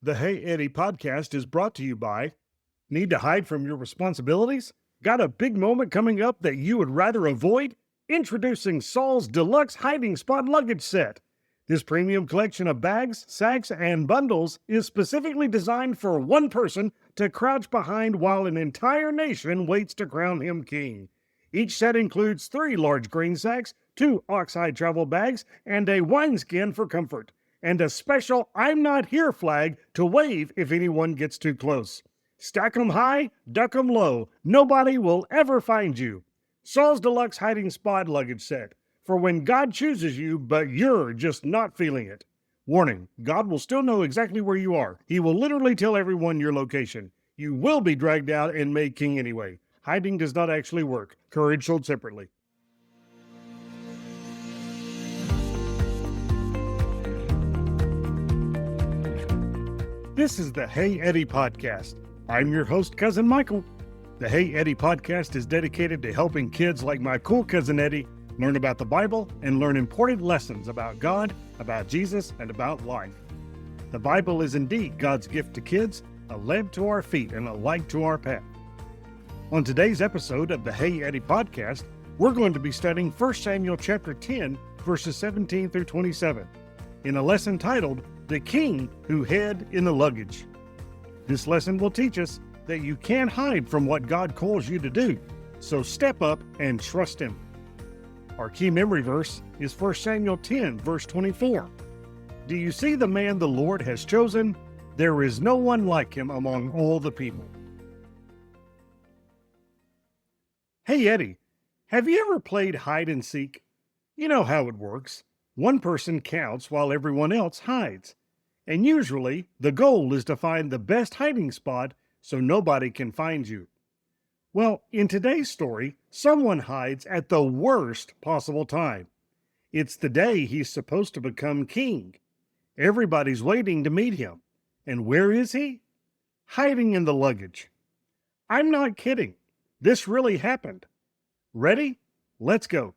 The Hey Eddie podcast is brought to you by Need to hide from your responsibilities? Got a big moment coming up that you would rather avoid? Introducing Saul's Deluxe Hiding Spot Luggage Set. This premium collection of bags, sacks, and bundles is specifically designed for one person to crouch behind while an entire nation waits to crown him king. Each set includes 3 large grain sacks, 2 oxhide travel bags, and a wineskin for comfort, and a special I'm Not Here flag to wave if anyone gets too close. Stack 'em high, duck 'em low. Nobody will ever find you. Saul's Deluxe Hiding Spot Luggage Set. For when God chooses you, but you're just not feeling it. Warning, God will still know exactly where you are. He will literally tell everyone your location. You will be dragged out and made king anyway. Hiding does not actually work. Courage sold separately. This is the Hey Eddie podcast. I'm your host, Cousin Michael. The Hey Eddie podcast is dedicated to helping kids like my cool cousin Eddie learn about the Bible and learn important lessons about God, about Jesus, and about life. The Bible is indeed God's gift to kids, a lamp to our feet and a light to our path. On today's episode of the Hey Eddie podcast, we're going to be studying 1 Samuel chapter 10, verses 17 through 27, in a lesson titled, The King Who Hid in the Luggage. This lesson will teach us that you can't hide from what God calls you to do, so step up and trust Him. Our key memory verse is 1 Samuel 10, verse 24. Do you see the man the Lord has chosen? There is no one like him among all the people. Hey Eddie, have you ever played hide and seek? You know how it works. One person counts while everyone else hides. And usually, the goal is to find the best hiding spot so nobody can find you. Well, in today's story, someone hides at the worst possible time. It's the day he's supposed to become king. Everybody's waiting to meet him. And where is he? Hiding in the luggage. I'm not kidding. This really happened. Ready? Let's go.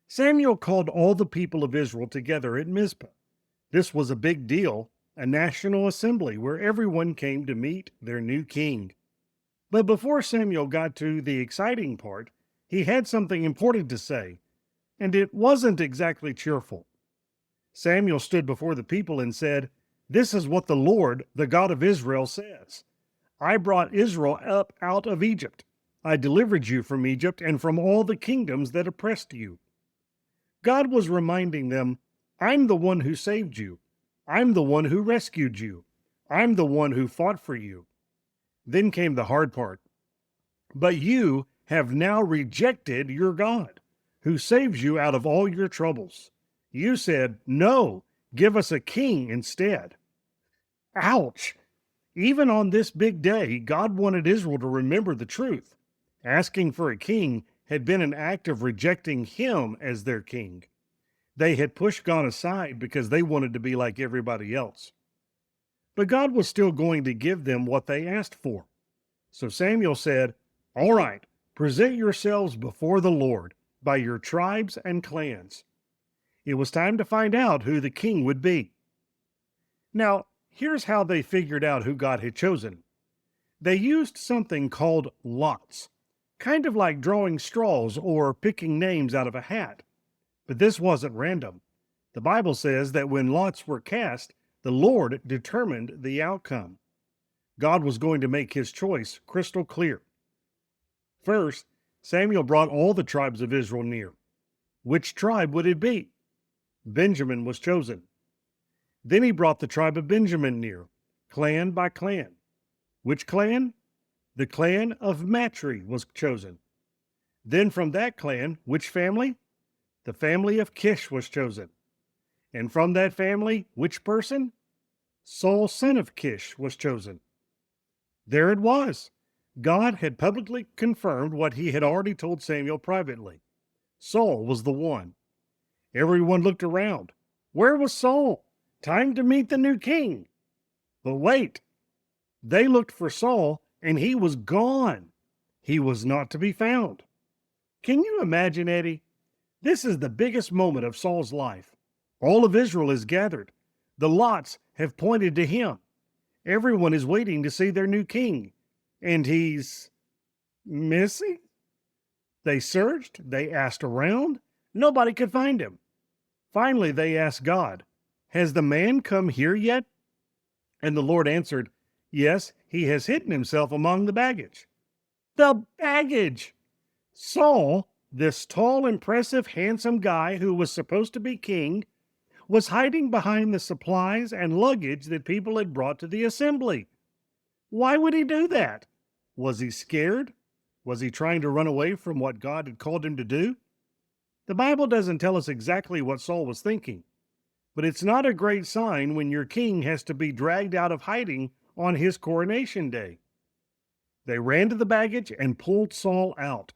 Samuel called all the people of Israel together at Mizpah. This was a big deal, a national assembly where everyone came to meet their new king. But before Samuel got to the exciting part, he had something important to say, and it wasn't exactly cheerful. Samuel stood before the people and said, "This is what the Lord, the God of Israel, says. I brought Israel up out of Egypt. I delivered you from Egypt and from all the kingdoms that oppressed you." God was reminding them, I'm the one who saved you. I'm the one who rescued you. I'm the one who fought for you. Then came the hard part. But you have now rejected your God, who saves you out of all your troubles. You said, no, give us a king instead. Ouch! Even on this big day, God wanted Israel to remember the truth. Asking for a king had been an act of rejecting him as their king. They had pushed God aside because they wanted to be like everybody else. But God was still going to give them what they asked for. So Samuel said, all right, present yourselves before the Lord by your tribes and clans. It was time to find out who the king would be. Now, here's how they figured out who God had chosen. They used something called lots, kind of like drawing straws or picking names out of a hat. But this wasn't random. The Bible says that when lots were cast, the Lord determined the outcome. God was going to make his choice crystal clear. First, Samuel brought all the tribes of Israel near. Which tribe would it be? Benjamin was chosen. Then he brought the tribe of Benjamin near, clan by clan. Which clan? The clan of Matri was chosen. Then from that clan, which family? The family of Kish was chosen. And from that family, which person? Saul, son of Kish, was chosen. There it was. God had publicly confirmed what he had already told Samuel privately. Saul was the one. Everyone looked around. Where was Saul? Time to meet the new king. But wait. They looked for Saul, and he was gone. He was not to be found. Can you imagine, Eddie? This is the biggest moment of Saul's life. All of Israel is gathered. The lots have pointed to him. Everyone is waiting to see their new king, and he's missing. They searched, they asked around, nobody could find him. Finally, they asked God, "Has the man come here yet?" And the Lord answered, "Yes, he has hidden himself among the baggage." The baggage! Saul, this tall, impressive, handsome guy who was supposed to be king, was hiding behind the supplies and luggage that people had brought to the assembly. Why would he do that? Was he scared? Was he trying to run away from what God had called him to do? The Bible doesn't tell us exactly what Saul was thinking, but it's not a great sign when your king has to be dragged out of hiding on his coronation day. They ran to the baggage and pulled Saul out.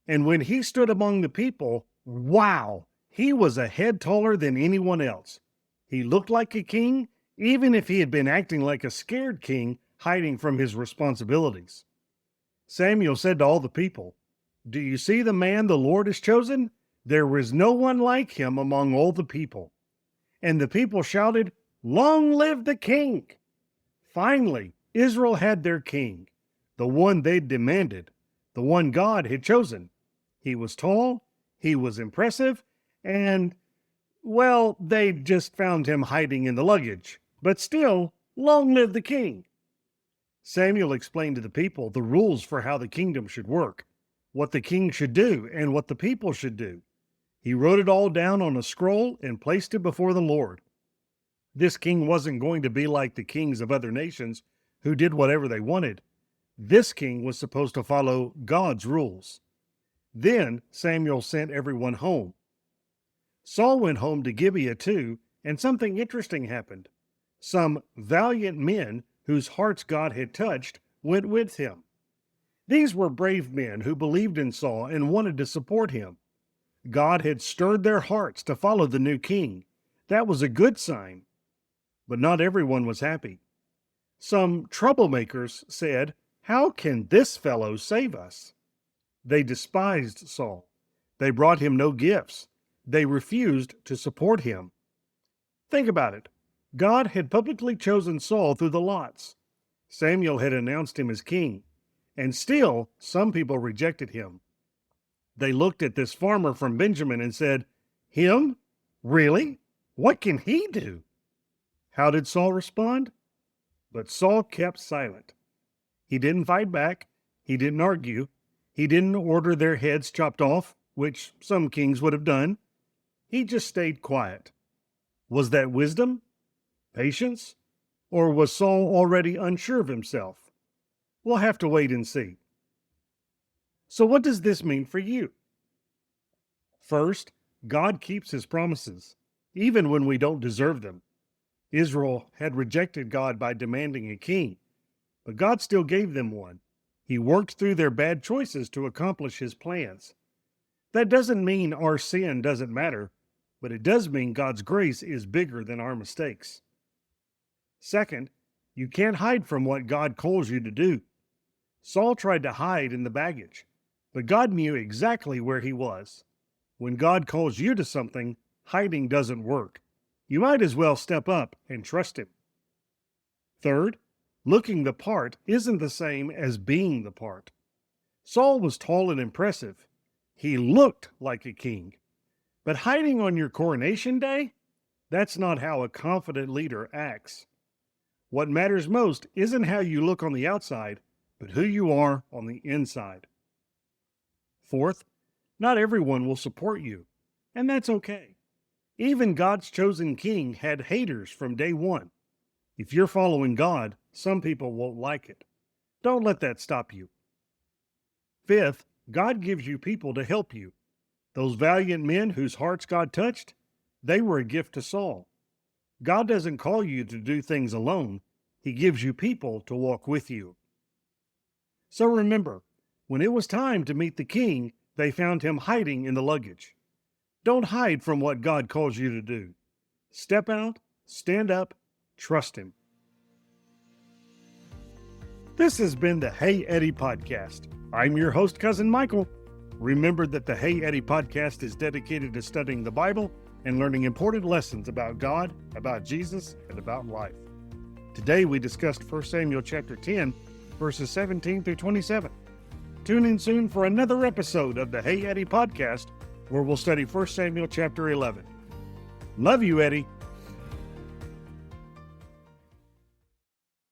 And when he stood among the people, wow, he was a head taller than anyone else. He looked like a king, even if he had been acting like a scared king hiding from his responsibilities. Samuel said to all the people, "Do you see the man the Lord has chosen? There is no one like him among all the people." And the people shouted, "Long live the king!" Finally, Israel had their king, the one they'd demanded, the one God had chosen. He was tall, he was impressive, and, well, they just found him hiding in the luggage. But still, long live the king! Samuel explained to the people the rules for how the kingdom should work, what the king should do, and what the people should do. He wrote it all down on a scroll and placed it before the Lord. This king wasn't going to be like the kings of other nations who did whatever they wanted. This king was supposed to follow God's rules. Then Samuel sent everyone home. Saul went home to Gibeah too, and something interesting happened. Some valiant men whose hearts God had touched went with him. These were brave men who believed in Saul and wanted to support him. God had stirred their hearts to follow the new king. That was a good sign. But not everyone was happy. Some troublemakers said, "How can this fellow save us?" They despised Saul. They brought him no gifts. They refused to support him. Think about it. God had publicly chosen Saul through the lots. Samuel had announced him as king. And still, some people rejected him. They looked at this farmer from Benjamin and said, "Him? Really? What can he do?" How did Saul respond? But Saul kept silent. He didn't fight back. He didn't argue. He didn't order their heads chopped off, which some kings would have done. He just stayed quiet. Was that wisdom? Patience? Or was Saul already unsure of himself? We'll have to wait and see. So what does this mean for you? First, God keeps his promises, even when we don't deserve them. Israel had rejected God by demanding a king, but God still gave them one. He worked through their bad choices to accomplish his plans. That doesn't mean our sin doesn't matter, but it does mean God's grace is bigger than our mistakes. Second, you can't hide from what God calls you to do. Saul tried to hide in the baggage, but God knew exactly where he was. When God calls you to something, hiding doesn't work. You might as well step up and trust him. Third, looking the part isn't the same as being the part. Saul was tall and impressive. He looked like a king. But hiding on your coronation day? That's not how a confident leader acts. What matters most isn't how you look on the outside, but who you are on the inside. Fourth, not everyone will support you, and that's okay. Even God's chosen king had haters from day one. If you're following God, some people won't like it. Don't let that stop you. Fifth, God gives you people to help you. Those valiant men whose hearts God touched, they were a gift to Saul. God doesn't call you to do things alone. He gives you people to walk with you. So remember, when it was time to meet the king, they found him hiding in the luggage. Don't hide from what God calls you to do. Step out, stand up, trust him. This has been the Hey Eddie Podcast. I'm your host, Cousin Michael. Remember that the Hey Eddie Podcast is dedicated to studying the Bible and learning important lessons about God, about Jesus, and about life. Today we discussed 1 Samuel chapter 10, verses 17 through 27. Tune in soon for another episode of the Hey Eddie podcast, where we'll study 1 Samuel chapter 11. Love you, Eddie.